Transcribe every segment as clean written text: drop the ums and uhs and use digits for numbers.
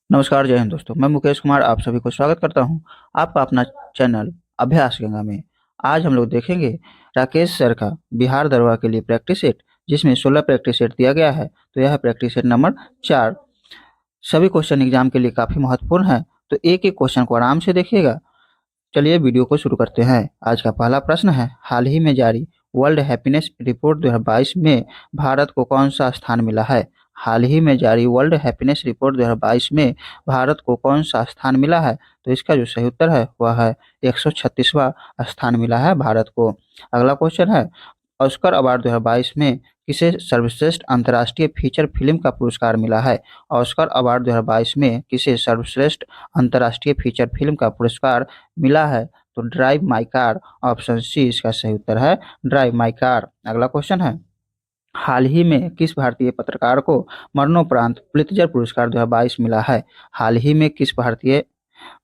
नमस्कार, जय हिंद दोस्तों। मैं मुकेश कुमार आप सभी को स्वागत करता हूं आपका अपना चैनल अभ्यास गंगा में। आज हम लोग देखेंगे राकेश सर का बिहार दरोगा के लिए प्रैक्टिस सेट, जिसमें 16 प्रैक्टिस सेट दिया गया है। तो यह प्रैक्टिस सेट नंबर 4 सभी क्वेश्चन एग्जाम के लिए काफ़ी महत्वपूर्ण है। तो एक एक क्वेश्चन को आराम से देखिएगा। चलिए वीडियो को शुरू करते हैं। आज का पहला प्रश्न है, हाल ही में जारी वर्ल्ड हैप्पीनेस रिपोर्ट 2022 में भारत को कौन सा स्थान मिला है? हाल ही में जारी वर्ल्ड हैप्पीनेस रिपोर्ट 2022 में भारत को कौन सा स्थान मिला है? तो इसका जो सही उत्तर है वह है 136वां स्थान मिला है भारत को। अगला क्वेश्चन है, ऑस्कर अवार्ड 2022 में किसे सर्वश्रेष्ठ अंतर्राष्ट्रीय फीचर फिल्म का पुरस्कार मिला है? ऑस्कर अवार्ड 2022 में किसे सर्वश्रेष्ठ अंतर्राष्ट्रीय फीचर फिल्म का पुरस्कार मिला है? तो drive my car, option C इसका सही उत्तर है, ड्राइव माई कार। अगला क्वेश्चन है, हाल ही में किस भारतीय पत्रकार को मरणोपरांत पुलित्जर पुरस्कार 2022 मिला है? हाल ही में किस भारतीय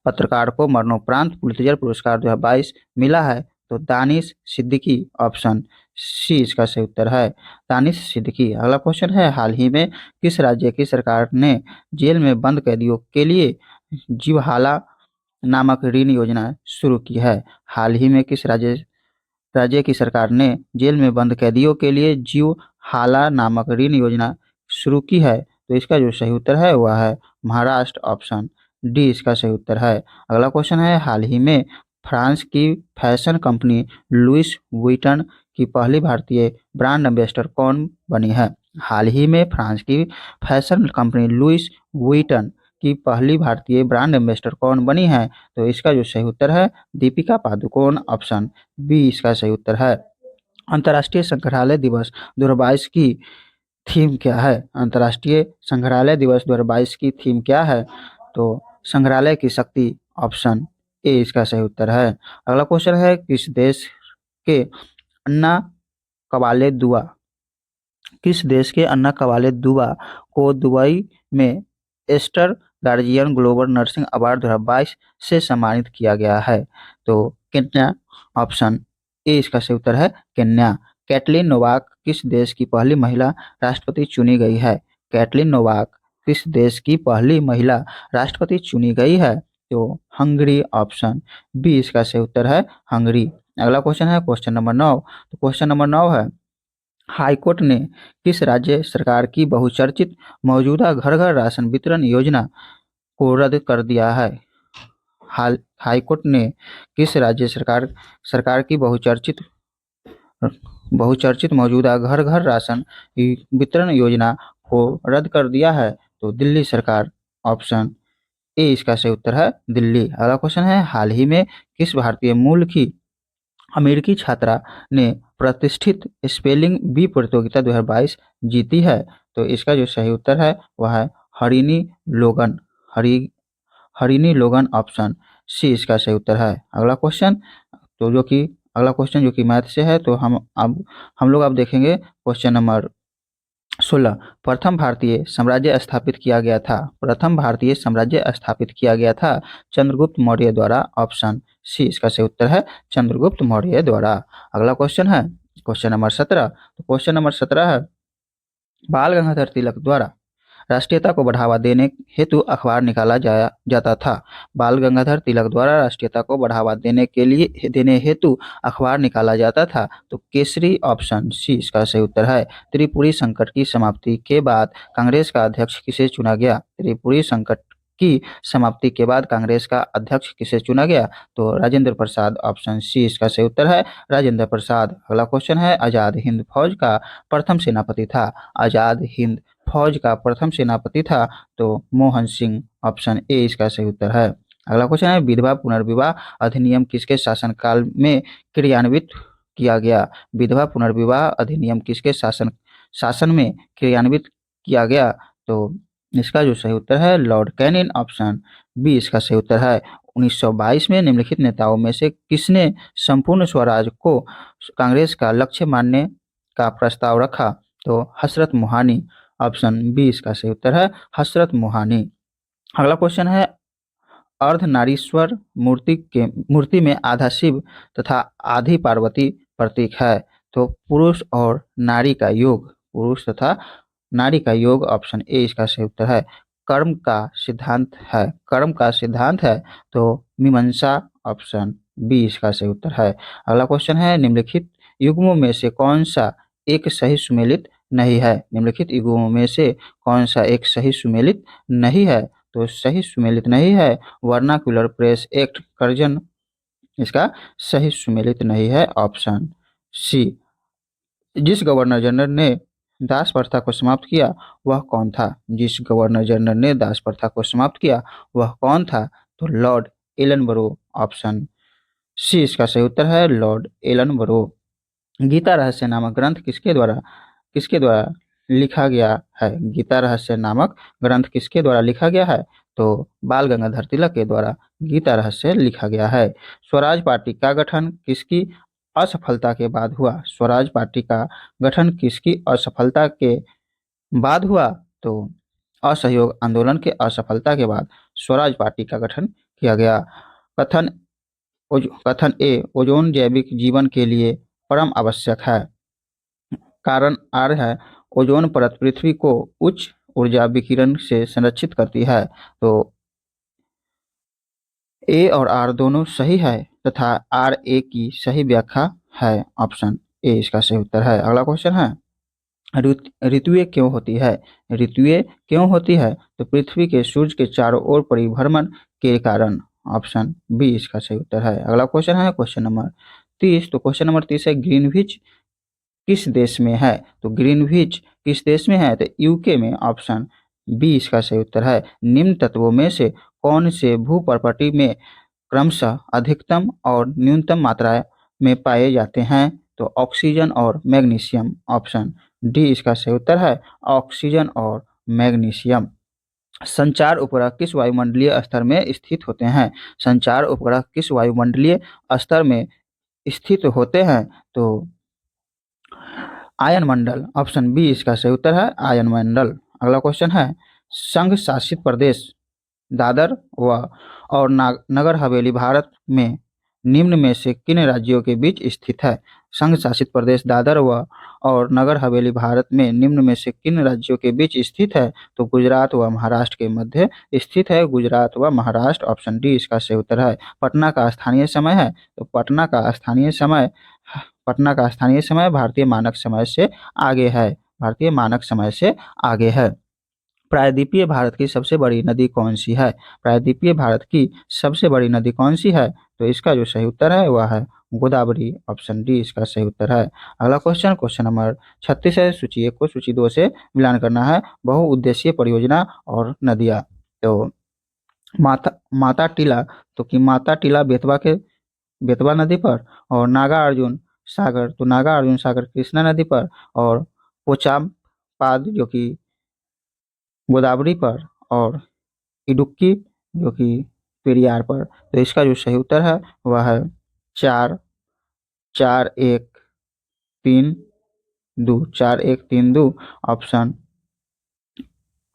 पत्रकार को मरणोपरांत पुलित्जर पुरस्कार 2022 मिला है? तो दानिश सिद्दीकी, ऑप्शन सी इसका सही उत्तर है, दानिश सिद्दीकी। अगला क्वेश्चन है, हाल ही में किस राज्य की सरकार ने जेल में बंद कैदियों के लिए जीवहाला नामक ऋण योजना शुरू की है? हाल ही में किस राज्य की सरकार ने जेल में बंद कैदियों के लिए जीवहाला नामक ऋण योजना शुरू की है? तो इसका जो सही उत्तर है वह है महाराष्ट्र, ऑप्शन डी इसका सही उत्तर है। अगला क्वेश्चन है, हाल ही में फ्रांस की फैशन कंपनी लुइस वुइटन की पहली भारतीय ब्रांड एम्बेसडर कौन बनी है? हाल ही में फ्रांस की फैशन कंपनी लुइस वुइटन की पहली भारतीय ब्रांड एम्बेसडर कौन बनी है? तो इसका जो सही उत्तर है दीपिका पादुकोण, ऑप्शन बी इसका सही उत्तर है। अंतर्राष्ट्रीय संग्रहालय दिवस 2022 की थीम क्या है? अंतर्राष्ट्रीय संग्रहालय दिवस 2022 की थीम क्या है? तो संग्रहालय की शक्ति, ऑप्शन ए इसका सही उत्तर है। अगला क्वेश्चन है, दुआ किस देश के अन्ना कवाले दुआ को दुबई में Aster Guardian Global Nursing Award 2022 से सम्मानित किया गया है? तो केन्या, ऑप्शन ए इसका सही उत्तर है, केन्या। कैटलिन नोवाक किस देश की पहली महिला राष्ट्रपति चुनी गई है? कैटलिन नोवाक किस देश की पहली महिला राष्ट्रपति चुनी गई है? तो हंगरी, ऑप्शन बी इसका सही उत्तर है, हंगरी। अगला क्वेश्चन है क्वेश्चन नंबर 9। तो क्वेश्चन नंबर 9 है, हाईकोर्ट ने किस राज्य सरकार की बहुचर्चित मौजूदा घर घर राशन वितरण योजना को रद्द कर दिया है? हाईकोर्ट ने किस राज्य सरकार सरकार की बहुचर्चित मौजूदा घर घर राशन वितरण योजना को रद्द कर दिया है? तो दिल्ली सरकार, ऑप्शन ए इसका सही उत्तर है, दिल्ली। अगला क्वेश्चन है, हाल ही में किस भारतीय मूल की अमेरिकी छात्रा ने प्रतिष्ठित स्पेलिंग बी प्रतियोगिता 2022 जीती है? तो इसका जो सही उत्तर है वह है हरिनी लोगन, हरिनी लोगन, ऑप्शन सी इसका सही उत्तर है। अगला क्वेश्चन जो कि मैथ से है, तो हम लोग अब देखेंगे क्वेश्चन नंबर 16। प्रथम भारतीय साम्राज्य स्थापित किया गया था चंद्रगुप्त मौर्य द्वारा, ऑप्शन सी इसका सही उत्तर है, चंद्रगुप्त मौर्य द्वारा। अगला क्वेश्चन है क्वेश्चन नंबर 17। तो क्वेश्चन नंबर 17 है, बाल गंगाधर तिलक द्वारा राष्ट्रीयता को बढ़ावा देने हेतु अखबार निकाला जाता था। बाल गंगाधर तिलक द्वारा राष्ट्रीयता को बढ़ावा देने हेतु अखबार निकाला जाता था। तो केसरी, ऑप्शन सी इसका सही उत्तर है। त्रिपुरी संकट की समाप्ति के बाद कांग्रेस का अध्यक्ष किसे चुना गया? त्रिपुरी संकट की समाप्ति के बाद कांग्रेस का अध्यक्ष किसे चुना गया? तो राजेंद्र प्रसाद, ऑप्शन सी इसका सही उत्तर है, राजेंद्र प्रसाद। अगला क्वेश्चन है, आजाद हिंद फौज का प्रथम सेनापति था? आजाद हिंद फौज का प्रथम सेनापति था तो मोहन सिंह, ऑप्शन ए इसका सही उत्तर है। अगला क्वेश्चन है, विधवा पुनर्विवाह अधिनियम किसके शासनकाल में क्रियान्वित किया गया? विधवा पुनर्विवाह अधिनियम किसके शासन में क्रियान्वित किया गया? तो इसका जो सही उत्तर है लॉर्ड कैनिंग, ऑप्शन बी इसका सही उत्तर है। 1922 में निम्नलिखित नेताओं में से किसने संपूर्ण स्वराज को कांग्रेस का लक्ष्य मानने का प्रस्ताव रखा? तो हसरत मोहानी, ऑप्शन बी इसका सही उत्तर है, हसरत मोहानी। अगला क्वेश्चन है, अर्धनारीश्वर मूर्ति में आधा शिव तथा आधी पार्वती प्रतीक है। तो पुरुष और नारी का योग, पुरुष तथा नारी का योग, ऑप्शन ए इसका सही उत्तर है। कर्म का सिद्धांत है? कर्म का सिद्धांत है तो मीमांसा, ऑप्शन बी इसका सही उत्तर है। अगला क्वेश्चन है, निम्नलिखित युग्मों में से कौन सा एक सही सुमेलित नहीं है? निम्नलिखित युग्मों में से कौन सा एक सही सुमेलित नहीं है? तो सही सुमेलित नहीं है वर्नाक्युलर प्रेस एक्ट कर्जन, इसका सही सुमेलित नहीं है, ऑप्शन सी। जिस गवर्नर जनरल ने दास प्रथा को समाप्त किया वह कौन था? जिस गवर्नर जनरल ने दास प्रथा को समाप्त किया वह कौन था? तो लॉर्ड एलनबरो, ऑप्शन सी इसका सही उत्तर है, लॉर्ड एलनबरो। गीता रहस्य नामक ग्रंथ किसके द्वारा लिखा गया है? गीता रहस्य नामक ग्रंथ किसके द्वारा लिखा गया है? तो बाल गंगाधर तिलक के द्वारा गीता रहस्य लिखा गया है। स्वराज पार्टी का गठन किसकी असफलता के बाद हुआ? स्वराज पार्टी का गठन किसकी असफलता के बाद हुआ? तो असहयोग आंदोलन के असफलता के बाद स्वराज पार्टी का गठन किया गया। कथन कथन ए, ओजोन जैविक जीवन के लिए परम आवश्यक है। कारण आर है, ओजोन परत पृथ्वी को उच्च ऊर्जा विकिरण से संरक्षित करती है। तो ए और आर दोनों सही है तथा आर ए की सही व्याख्या है, ऑप्शन ए इसका सही उत्तर है। अगला क्वेश्चन है, ऋतुएं क्यों होती है? ऋतुएं क्यों होती है? तो पृथ्वी के सूर्य के चारों ओर परिभ्रमण के कारण, ऑप्शन बी इसका सही उत्तर है। अगला क्वेश्चन है क्वेश्चन नंबर 30। तो क्वेश्चन नंबर 30 है, ग्रीनविच किस देश में है? तो ग्रीनविच किस देश में है? तो यूके में, ऑप्शन बी इसका सही उत्तर है। निम्न तत्वों में से कौन से भू प्रॉपर्टी में क्रमशः अधिकतम और न्यूनतम मात्रा में पाए जाते हैं? तो ऑक्सीजन और मैग्नीशियम, ऑप्शन डी इसका सही उत्तर है, ऑक्सीजन और मैग्नीशियम। संचार उपग्रह किस वायुमंडलीय स्तर में स्थित होते हैं? संचार उपग्रह किस वायुमंडलीय स्तर में स्थित होते हैं? तो आयन मंडल, ऑप्शन बी इसका सही उत्तर है, आयन मंडल। अगला क्वेश्चन है, संघ शासित प्रदेश दादर व और नगर हवेली भारत में निम्न में से किन राज्यों के बीच स्थित है? संघ शासित प्रदेश दादर व और नगर हवेली भारत में निम्न में से किन राज्यों के बीच स्थित है? तो गुजरात व महाराष्ट्र के मध्य स्थित है, गुजरात व महाराष्ट्र, ऑप्शन डी इसका सही उत्तर है। पटना का स्थानीय समय है? तो पटना का स्थानीय समय भारतीय मानक समय से आगे है, भारतीय मानक समय से आगे है। प्रायद्वीपीय भारत की सबसे बड़ी नदी कौन सी है? प्रायद्वीपीय भारत की सबसे बड़ी नदी कौन सी है? तो इसका जो सही उत्तर है वह है गोदावरी, ऑप्शन डी इसका सही उत्तर है। अगला क्वेश्चन, क्वेश्चन नंबर 36 है, सूची 1 को सूची 2 से मिलान करना है। बहुउद्देशीय परियोजना और नदियाँ। तो माता टीला, तो कि माता टीला बेतवा नदी पर, और नागार्जुन सागर, तो नागार्जुन सागर कृष्णा नदी पर, और पोचामपाद जो कि गोदावरी पर, और इडुक्की जो कि पेरियार पर। तो इसका जो सही उत्तर है वह है 4, 4, 1, 3, 2, 4, 1, 3, 2, ऑप्शन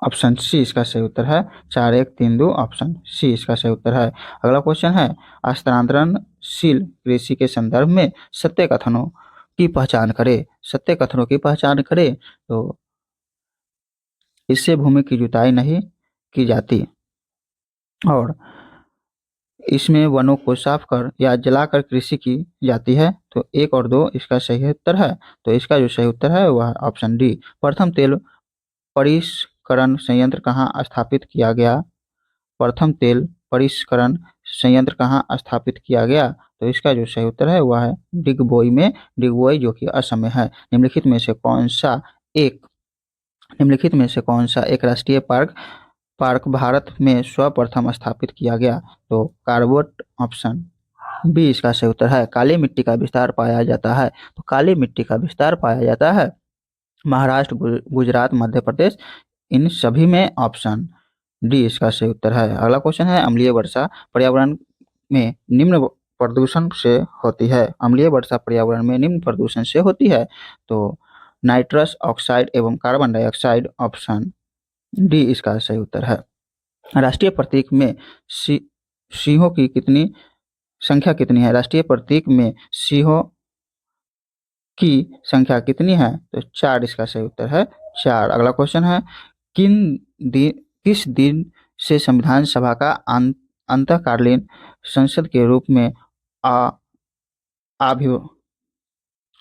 ऑप्शन सी इसका सही उत्तर है, 4, 1, 3, 2, ऑप्शन सी इसका सही उत्तर है। अगला क्वेश्चन है, स्थानांतरणशील कृषि के संदर्भ में सत्य कथनों की पहचान करें। सत्य कथनों की पहचान करें तो इससे भूमि की जुताई नहीं की जाती, और इसमें वनों को साफ कर या जलाकर कृषि की जाती है। तो 1 और 2 इसका सही उत्तर है। तो इसका जो सही उत्तर है वह ऑप्शन डी। प्रथम तेल परिष्करण संयंत्र कहाँ स्थापित किया गया? प्रथम तेल परिष्करण संयंत्र कहाँ स्थापित किया गया? तो इसका जो सही उत्तर है वह है डिगबोई में, डिगबोई जो कि असम में है। निम्नलिखित में से कौन सा एक राष्ट्रीय पार्क पार्क भारत में सर्वप्रथम स्थापित किया गया? तो कार्बोट, ऑप्शन बी इसका सही उत्तर है। काली मिट्टी का विस्तार पाया जाता है, तो काली मिट्टी का विस्तार पाया जाता है महाराष्ट्र, गुजरात, मध्य प्रदेश, इन सभी में, ऑप्शन डी इसका सही उत्तर है। अगला क्वेश्चन है, अम्लीय वर्षा पर्यावरण में निम्न प्रदूषण से होती है। अम्लीय वर्षा पर्यावरण में निम्न प्रदूषण से होती है। तो नाइट्रस ऑक्साइड एवं कार्बन डाइऑक्साइड, ऑप्शन डी इसका सही उत्तर है। राष्ट्रीय प्रतीक में सिंहों की संख्या कितनी है? राष्ट्रीय प्रतीक में सिंहों की संख्या कितनी है? तो 4 इसका सही उत्तर है, 4। अगला क्वेश्चन है, किन किस दिन से संविधान सभा का अंतःकालीन संसद के रूप में आ- आभि-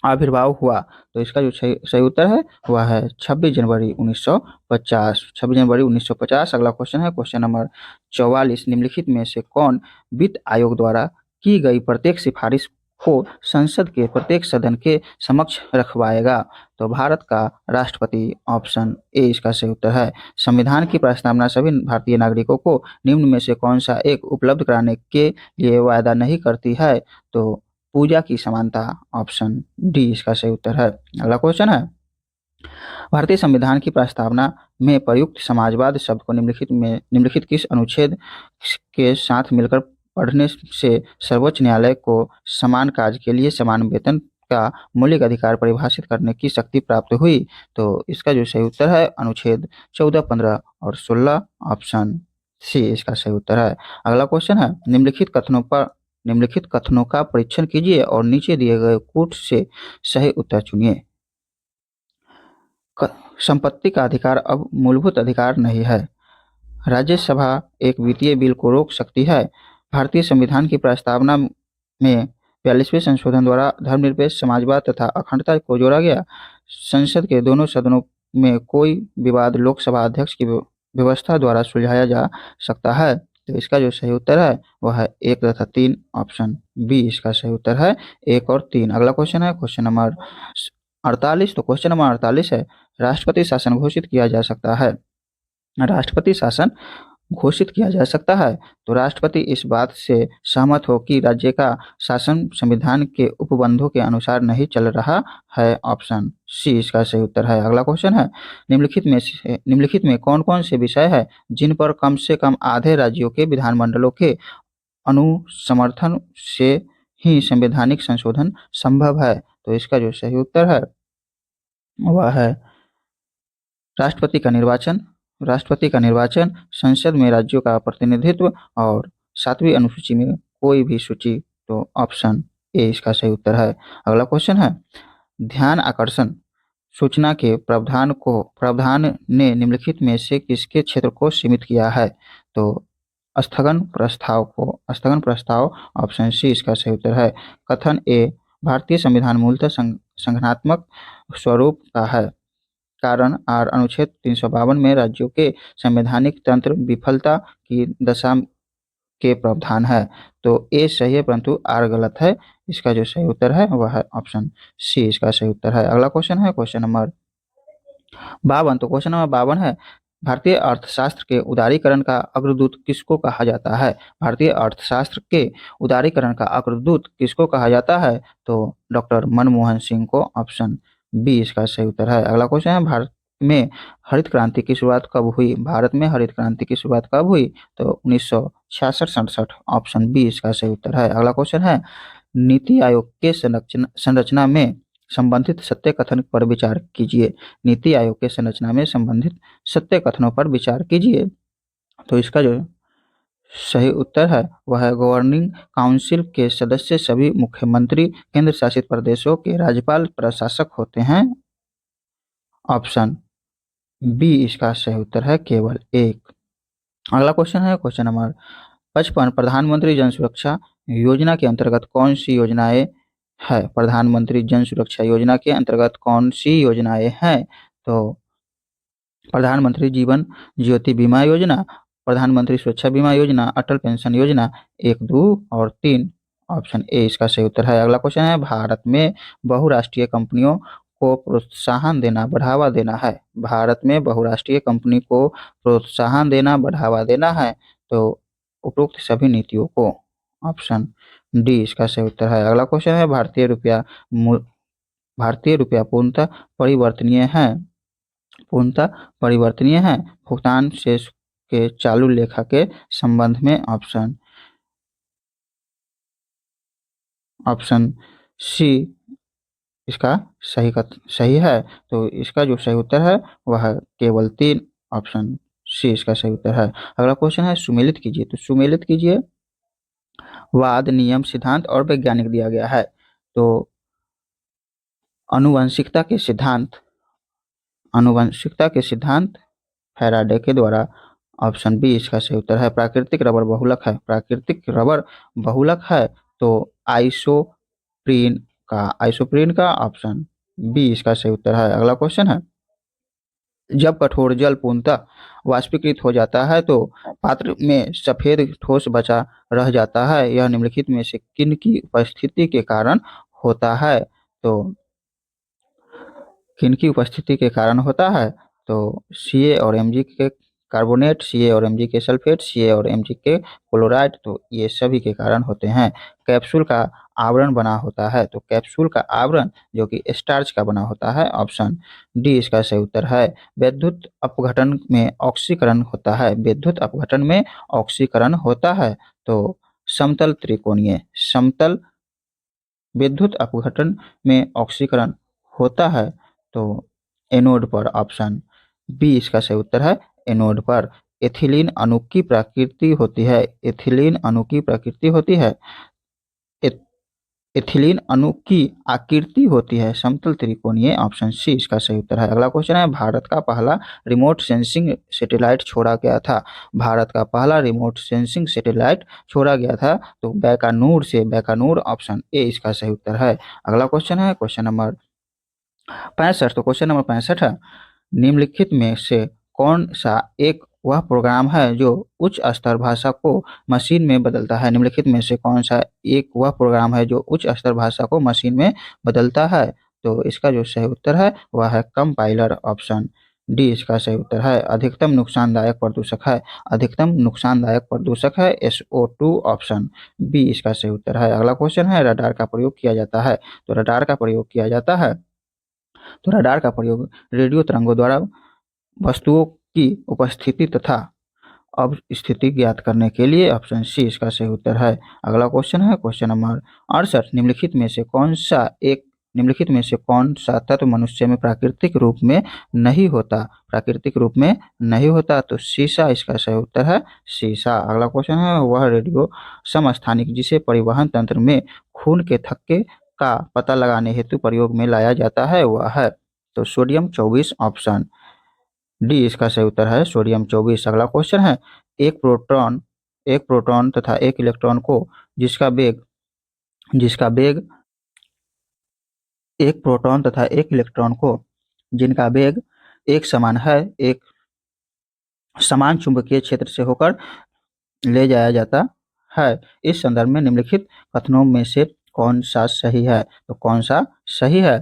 आविर्भाव हुआ? तो इसका जो सही सही उत्तर है वह है 26 जनवरी 1950। 26 जनवरी 1950। अगला क्वेश्चन है क्वेश्चन नंबर 44। निम्नलिखित में से कौन वित्त आयोग द्वारा की गई प्रत्येक सिफारिश को संसद के प्रत्येक सदन के समक्ष रखवाएगा? तो भारत का राष्ट्रपति। ऑप्शन ए इसका सही उत्तर है। संविधान की प्रस्तावना सभी भारतीय नागरिकों को निम्न में से कौन सा एक उपलब्ध कराने के लिए वायदा नहीं करती है? तो पूजा की समानता। ऑप्शन डी इसका सही उत्तर है। अगला क्वेश्चन है, भारतीय संविधान की प्रस्तावना में प्रयुक्त समाजवाद शब्द को निम्नलिखित किस अनुच्छेद के साथ मिलकर पढ़ने से सर्वोच्च न्यायालय को समान कार्य के लिए समान वेतन का मौलिक अधिकार परिभाषित करने की शक्ति प्राप्त हुई? तो इसका जो सही उत्तर है अनुच्छेद 14, 15 और 16। ऑप्शन सी इसका सही उत्तर है। अगला क्वेश्चन है, निम्नलिखित कथनों का परीक्षण कीजिए और नीचे दिए गए कूट से सही उत्तर चुनिए। संपत्ति का अधिकार अब मूलभूत अधिकार नहीं है। राज्यसभा एक वित्तीय बिल को रोक सकती है। भारतीय संविधान की प्रस्तावना में 42वें संशोधन द्वारा धर्मनिरपेक्ष समाजवाद तथा अखंडता को जोड़ा गया। संसद के दोनों सदनों में कोई विवाद लोकसभा अध्यक्ष की व्यवस्था द्वारा सुलझाया जा सकता है। तो इसका जो सही उत्तर है वह है 1 तथा 3। ऑप्शन बी इसका सही उत्तर है 1 और 3। अगला क्वेश्चन है क्वेश्चन नंबर 48। तो क्वेश्चन नंबर 48 है, राष्ट्रपति शासन घोषित किया जा सकता है। राष्ट्रपति शासन घोषित किया जा सकता है तो राष्ट्रपति इस बात से सहमत हो कि राज्य का शासन संविधान के उपबंधों के अनुसार नहीं चल रहा है। ऑप्शन सी इसका सही उत्तर है। अगला क्वेश्चन है, निम्नलिखित में कौन कौन से विषय है जिन पर कम से कम आधे राज्यों के विधानमंडलों के अनुसमर्थन से ही संवैधानिक संशोधन संभव है? तो इसका जो सही उत्तर है वह है राष्ट्रपति का निर्वाचन, संसद में राज्यों का प्रतिनिधित्व और 7वीं अनुसूची में कोई भी सूची। तो ऑप्शन ए इसका सही उत्तर है। अगला क्वेश्चन है, ध्यान आकर्षण सूचना के प्रावधान ने निम्नलिखित में से किसके क्षेत्र को सीमित किया है? तो स्थगन प्रस्ताव। ऑप्शन सी इसका सही उत्तर है। कथन ए, भारतीय संविधान मूलतः संगठनात्मक स्वरूप का है। कारण आर अनुच्छेद 352 में राज्यों के संवैधानिक तंत्र विफलता की दशा के प्रावधान है। तो ए सही है परंतु आर गलत है। इसका जो सही उत्तर है वह है ऑप्शन सी इसका सही उत्तर है। अगला क्वेश्चन है क्वेश्चन नंबर 52। तो क्वेश्चन नंबर 52 है, भारतीय अर्थशास्त्र के उदारीकरण का अग्रदूत किसको कहा जाता है? भारतीय अर्थशास्त्र के उदारीकरण का अग्रदूत किसको कहा जाता है? तो डॉक्टर मनमोहन सिंह को। ऑप्शन बी इसका सही उत्तर है। अगला क्वेश्चन है, भारत में हरित क्रांति की शुरुआत कब हुई? भारत में हरित क्रांति की शुरुआत कब हुई? तो 1966-67। ऑप्शन बी इसका सही उत्तर है। अगला क्वेश्चन है, नीति आयोग के संरचना में संबंधित सत्य कथन पर विचार कीजिए। नीति आयोग के संरचना में संबंधित सत्य कथनों पर विचार कीजिए। तो इसका जो सही उत्तर है वह है, गवर्निंग काउंसिल के सदस्य सभी मुख्यमंत्री केंद्र शासित प्रदेशों के राज्यपाल प्रशासक होते हैं। ऑप्शन बी इसका सही उत्तर है केवल एक। अगला क्वेश्चन है क्वेश्चन नंबर 55। प्रधानमंत्री जन सुरक्षा योजना के अंतर्गत कौन सी योजनाएं है? प्रधानमंत्री जन सुरक्षा योजना के अंतर्गत कौन सी योजनाएं हैं? तो प्रधानमंत्री जीवन ज्योति बीमा योजना, प्रधानमंत्री सुरक्षा बीमा योजना, अटल पेंशन योजना, 1, 2 और 3। ऑप्शन ए इसका सही उत्तर है। अगला क्वेश्चन है, भारत में बहुराष्ट्रीय कंपनियों को प्रोत्साहन देना बढ़ावा देना है। भारत में बहुराष्ट्रीय कंपनी को प्रोत्साहन देना बढ़ावा देना है तो उपरोक्त सभी नीतियों को। ऑप्शन डी इसका सही उत्तर है। अगला क्वेश्चन है, भारतीय रुपया पूर्णतः परिवर्तनीय है भुगतान शेष के चालू लेखा के संबंध में। ऑप्शन सी इसका सही है। तो इसका जो सही उत्तर है वह है केवल 3। ऑप्शन सी इसका सही उत्तर है। अगला क्वेश्चन है, सुमेलित कीजिए। तो सुमेलित कीजिए, वाद, नियम, सिद्धांत और वैज्ञानिक दिया गया है। तो आनुवंशिकता के सिद्धांत फैराडे के द्वारा ऑप्शन बी इसका सही उत्तर है। प्राकृतिक रबर बहुलक है, प्राकृतिक रबर बहुलक है तो आइसोप्रीन का ऑप्शन बी इसका सही उत्तर है। अगला क्वेश्चन है, जब कठोर जल पूर्णतः वाष्पीकृत हो जाता है तो पात्र में सफेद ठोस बचा रह जाता है, यह निम्नलिखित में से किन की उपस्थिति के कारण होता है? तो किनकी उपस्थिति के कारण होता है? तो Ca और Mg के कार्बोनेट, Ca और Mg के सल्फेट, Ca और Mg के क्लोराइड, तो ये सभी के कारण होते हैं। कैप्सूल का आवरण बना होता है, तो कैप्सूल का आवरण जो कि स्टार्च का बना होता है, ऑप्शन डी इसका सही उत्तर है। विद्युत अपघटन में ऑक्सीकरण होता है, विद्युत अपघटन में ऑक्सीकरण होता है तो समतल विद्युत अपघटन में ऑक्सीकरण होता है तो एनोड पर, ऑप्शन बी इसका सही उत्तर है। एनोड पर एथिलीन अणु की प्रकृति होती है, एथिलीन अणु की प्रकृति होती है, एथिलीन अणु की आकृति होती है समतल त्रिकोणीय, ऑप्शन सी इसका सही उत्तर है। अगला क्वेश्चन है, भारत का पहला रिमोट सेंसिंग सैटेलाइट छोड़ा गया था, भारत का पहला रिमोट सेंसिंग सैटेलाइट छोड़ा गया था तो बैकानूर, ऑप्शन ए इसका सही उत्तर है। अगला क्वेश्चन है क्वेश्चन नंबर 65, तो क्वेश्चन नंबर 65 है, निम्नलिखित में से कौन सा एक वह प्रोग्राम है जो उच्च स्तर भाषा को मशीन में बदलता है? निम्नलिखित में से कौन सा एक वह प्रोग्राम है जो उच्च स्तर भाषा को मशीन में बदलता है? तो इसका जो सही उत्तर है वह है कंपाइलर, ऑप्शन डी इसका सही उत्तर है। अधिकतम नुकसानदायक प्रदूषक है, अधिकतम नुकसानदायक प्रदूषक है SO2, ऑप्शन बी इसका सही उत्तर है। अगला क्वेश्चन है, रडार का प्रयोग किया जाता है, तो रडार का प्रयोग किया जाता है, तो रडार का प्रयोग रेडियो तरंगों द्वारा वस्तुओं की उपस्थिति तथा अब स्थिति ज्ञात करने के लिए, ऑप्शन सी इसका सही उत्तर है। अगला क्वेश्चन है क्वेश्चन नंबर 68, निम्नलिखित में से कौन सा तत्व मनुष्य में प्राकृतिक रूप में नहीं होता? प्राकृतिक रूप में नहीं होता तो सीसा इसका सही उत्तर है, सीसा। अगला क्वेश्चन है, वह रेडियो समस्थानिक जिसे परिवहन तंत्र में खून के थक्के का पता लगाने हेतु प्रयोग में लाया जाता है वह है, तो सोडियम 24, ऑप्शन डी इसका सही उत्तर है, सोडियम 24। अगला क्वेश्चन है, एक प्रोटॉन तथा एक इलेक्ट्रॉन को जिसका वेग एक प्रोटॉन तथा एक इलेक्ट्रॉन को जिनका वेग एक समान है, एक समान चुंबकीय क्षेत्र से होकर ले जाया जाता है, इस संदर्भ में निम्नलिखित कथनों में से कौन सा सही है? तो कौन सा सही है?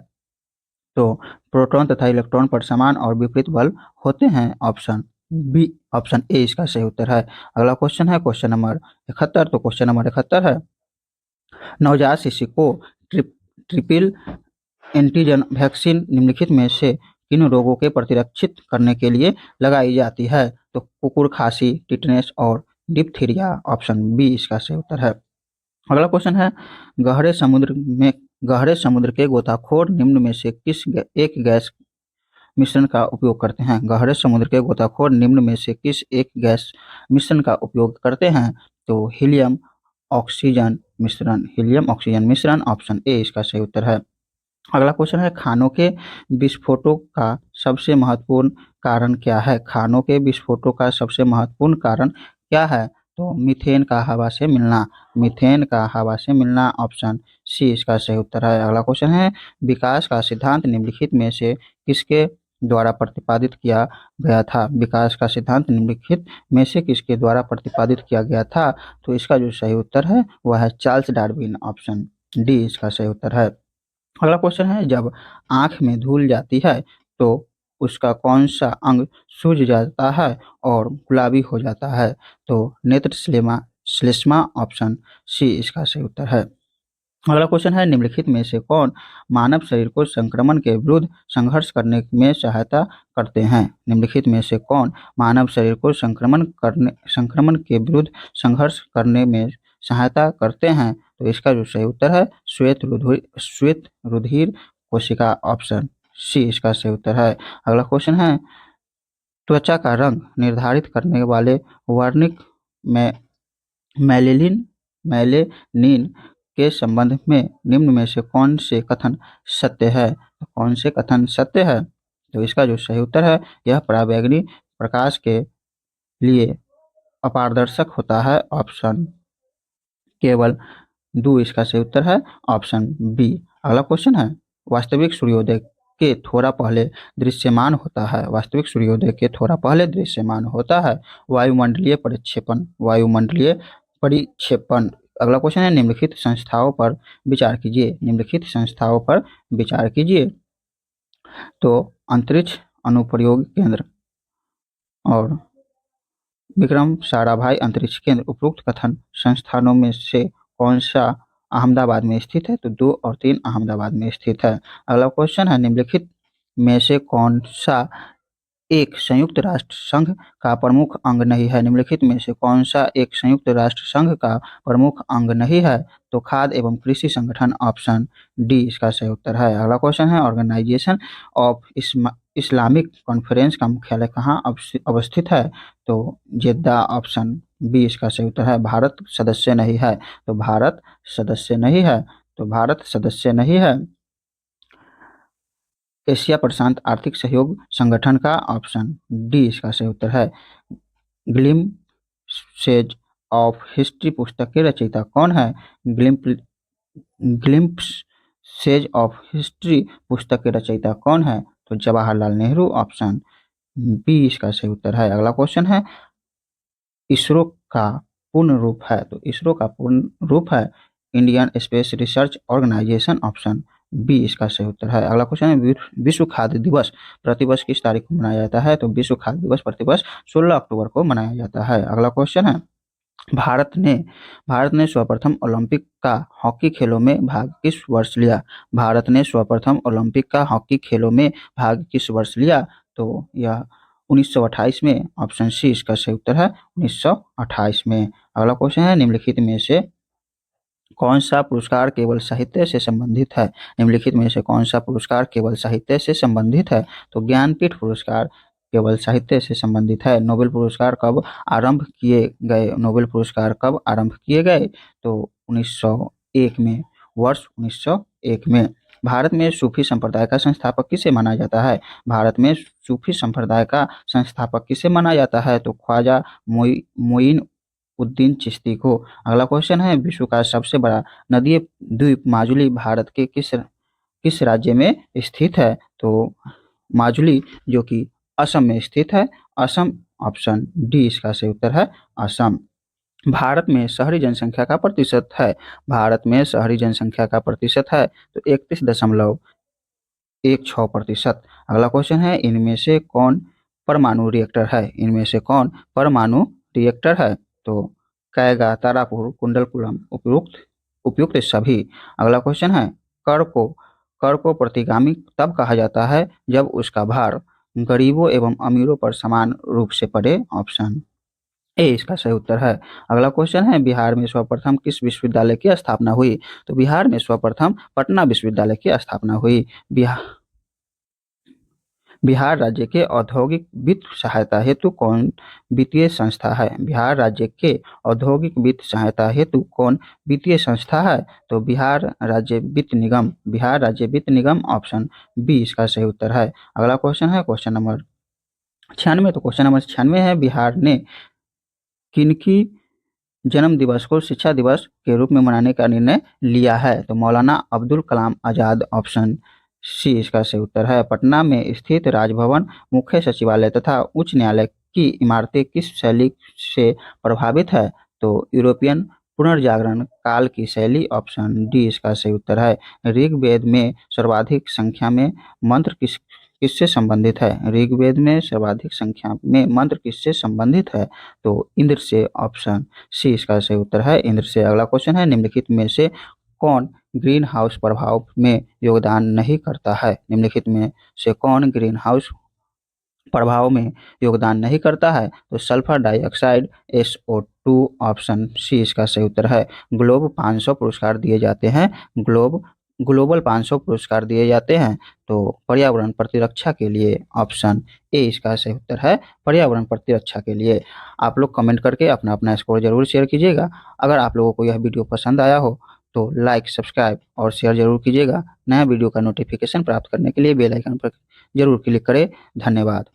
तो प्रोटॉन तथा इलेक्ट्रॉन पर समान और विपरीत बल होते हैं, ऑप्शन बी, ऑप्शन ए इसका सही उत्तर है। अगला क्वेश्चन है क्वेश्चन नंबर 71, तो क्वेश्चन नंबर 71 है, नवजात शिशु को ट्रिपल एंटीजन वैक्सीन निम्नलिखित में से किन रोगों के प्रतिरक्षित करने के लिए लगाई जाती है? तो कुकुर खांसी, टिटनेस और डिप्थीरिया, ऑप्शन बी इसका सही उत्तर है। अगला क्वेश्चन है, गहरे समुद्र के गोताखोर निम्न में से किस एक गैस मिश्रण का उपयोग करते हैं? गहरे समुद्र के गोताखोर निम्न में से किस एक गैस मिश्रण का उपयोग करते हैं? तो हीलियम ऑक्सीजन मिश्रण, ऑप्शन ए इसका सही उत्तर है। अगला क्वेश्चन है, खानों के विस्फोटों का सबसे महत्वपूर्ण कारण क्या है? खानों के विस्फोटों का सबसे महत्वपूर्ण कारण क्या है? तो मीथेन का हवा से मिलना, ऑप्शन सी इसका सही उत्तर है। अगला क्वेश्चन है, विकास का सिद्धांत निम्नलिखित में से किसके द्वारा प्रतिपादित किया गया था? विकास का सिद्धांत निम्नलिखित में से किसके द्वारा प्रतिपादित किया गया था? तो इसका जो सही उत्तर है वह है चार्ल्स डार्विन, ऑप्शन डी इसका सही उत्तर है। अगला क्वेश्चन है, जब आंख में धूल जाती है तो उसका कौन सा अंग सूज जाता है और गुलाबी हो जाता है? तो नेत्र श्लेष्मा, ऑप्शन सी इसका सही उत्तर है। अगला क्वेश्चन है, निम्नलिखित में से कौन मानव शरीर को संक्रमण के विरुद्ध संघर्ष करने में सहायता करते हैं? निम्नलिखित में से कौन मानव शरीर को संक्रमण के विरुद्ध संघर्ष करने में सहायता करते हैं? तो इसका जो सही उत्तर है श्वेत रुधिर कोशिका, ऑप्शन सी इसका सही उत्तर है। अगला क्वेश्चन है, त्वचा का रंग निर्धारित करने वाले वर्णक में मेलेनिन के संबंध में निम्न में से कौन से कथन सत्य है? तो कौन से कथन सत्य है? तो इसका जो सही उत्तर है, यह पराबैंगनी प्रकाश के लिए अपारदर्शक होता है? ऑप्शन केवल 2 इसका सही उत्तर है ऑप्शन बी। अगला क्वेश्चन है, वास्तविक सूर्योदय के थोड़ा पहले दृश्यमान होता है। वास्तविक सूर्योदय के थोड़ा पहले दृश्यमान होता है वायुमंडलीय परिक्षेपण। वायुमंडलीय परिक्षेपण। अगला क्वेश्चन है, निम्नलिखित संस्थाओं पर विचार कीजिए। निम्नलिखित संस्थाओं पर विचार कीजिए। तो अंतरिक्ष अनुप्रयोग केंद्र और विक्रम साराभाई अंतरिक्ष केंद्र, उपरोक्त कथन संस्थानों में से कौन सा अहमदाबाद में स्थित है? तो 2 और 3 अहमदाबाद में स्थित है। अगला क्वेश्चन है, निम्नलिखित में से कौन सा एक संयुक्त राष्ट्र संघ का प्रमुख अंग नहीं है? निम्नलिखित में से कौन सा एक संयुक्त राष्ट्र संघ का प्रमुख अंग नहीं है? तो खाद्य एवं कृषि संगठन, ऑप्शन डी इसका सही उत्तर है। अगला क्वेश्चन है, ऑर्गेनाइजेशन ऑफ इस्लामिक कॉन्फ्रेंस का मुख्यालय कहाँ अवस्थित है? तो जेद्दा, ऑप्शन बी इसका सही उत्तर है। भारत सदस्य नहीं है, तो भारत सदस्य नहीं है, तो भारत सदस्य नहीं है एशिया प्रशांत आर्थिक सहयोग संगठन का, ऑप्शन डी इसका सही उत्तर है। ग्लिम्पसेज ऑफ हिस्ट्री पुस्तक के रचयिता कौन है? ग्लिम्पसेज ऑफ हिस्ट्री पुस्तक के रचयिता कौन है? तो जवाहरलाल नेहरू, ऑप्शन बी इसका सही उत्तर है। अगला क्वेश्चन है, इसरो का पूर्ण रूप है? तो इसरो का पूर्ण रूप है Indian Space Research Organisation, option B इसका सही उत्तर है। अगला क्वेश्चन है, विश्व खाद्य दिवस प्रतिवर्ष किस तारीख को मनाया जाता है? तो विश्व खाद्य दिवस प्रतिवर्ष 16 अक्टूबर को मनाया जाता है। अगला क्वेश्चन है, भारत ने सर्वप्रथम ओलंपिक का हॉकी खेलों में भाग किस वर्ष लिया? भारत ने सर्वप्रथम ओलंपिक का हॉकी खेलों में भाग किस वर्ष लिया? तो यह 1928 में, ऑप्शन सी इसका सही उत्तर है 1928 में। अगला क्वेश्चन है, निम्नलिखित में से कौन सा पुरस्कार केवल साहित्य से संबंधित है? निम्नलिखित में से कौन सा पुरस्कार केवल साहित्य से संबंधित है? तो ज्ञानपीठ पुरस्कार केवल साहित्य से संबंधित है। नोबेल पुरस्कार कब आरंभ किए गए? नोबेल पुरस्कार कब आरंभ किए गए? तो 1901 में, वर्ष 1901 में। भारत में सूफी संप्रदाय का संस्थापक किसे माना जाता है? भारत में सूफी संप्रदाय का संस्थापक किसे माना जाता है? तो ख्वाजा मोइन उद्दीन चिश्ती को। अगला क्वेश्चन है, विश्व का सबसे बड़ा नदीय द्वीप माजुली भारत के किस राज्य में स्थित है? तो माजुली जो कि असम में स्थित है, असम, ऑप्शन डी इसका सही उत्तर है असम। भारत में शहरी जनसंख्या का प्रतिशत है? भारत में शहरी जनसंख्या का प्रतिशत है तो 31.16%। अगला क्वेश्चन है, इनमें से कौन परमाणु रिएक्टर है? इनमें से कौन परमाणु रिएक्टर है? तो कैगा, तारापुर, कुंडलकुलम, उपयुक्त सभी। अगला क्वेश्चन है, कर को प्रतिगामी तब कहा जाता है जब उसका भार गरीबों एवं अमीरों पर समान रूप से पड़े, ऑप्शन ए इसका सही उत्तर है। अगला क्वेश्चन है, बिहार में सर्वप्रथम किस विश्वविद्यालय की स्थापना हुई? तो बिहार में सर्वप्रथम पटना विश्वविद्यालय की स्थापना हुई। बिहार राज्य के औद्योगिक वित्त सहायता हेतु कौन वित्तीय संस्था है? बिहार राज्य के औद्योगिक वित्त सहायता हेतु कौन वित्तीय संस्था है? तो बिहार राज्य वित्त निगम, बिहार राज्य वित्त निगम, ऑप्शन बी इसका सही उत्तर है। अगला क्वेश्चन है क्वेश्चन नंबर 96। तो क्वेश्चन नंबर 96 है, बिहार ने किनकी जन्म दिवस को शिक्षा दिवस के रूप में मनाने का निर्णय लिया है? तो मौलाना अब्दुल कलाम आजाद, ऑप्शन सी इसका सही उत्तर है। पटना में स्थित राजभवन, मुख्य सचिवालय तथा उच्च न्यायालय की इमारतें किस शैली से प्रभावित है? तो यूरोपियन पुनर्जागरण काल की शैली, ऑप्शन डी इसका सही उत्तर है। ऋग्वेद में सर्वाधिक संख्या में मंत्र किससे संबंधित है? ऋग्वेद में सर्वाधिक संख्या में मंत्र किससे संबंधित है? तो इंद्र से, ऑप्शन सी इसका सही उत्तर है इंद्र से। अगला क्वेश्चन है, निम्नलिखित में से कौन ग्रीन हाउस प्रभाव में योगदान नहीं करता है? निम्नलिखित में से कौन ग्रीन हाउस प्रभाव में योगदान नहीं करता है? तो sulphur dioxide, SO2, option C इसका सही उत्तर है। ग्लोबल 500 पुरस्कार दिए जाते हैं तो पर्यावरण प्रतिरक्षा के लिए, ऑप्शन ए इसका सही उत्तर है पर्यावरण प्रतिरक्षा के लिए। आप लोग कमेंट करके अपना अपना स्कोर जरूर शेयर कीजिएगा। अगर आप लोगों को यह वीडियो पसंद आया हो तो लाइक, सब्सक्राइब और शेयर जरूर कीजिएगा। नया वीडियो का नोटिफिकेशन प्राप्त करने के लिए बेल आइकन पर जरूर क्लिक करें। धन्यवाद।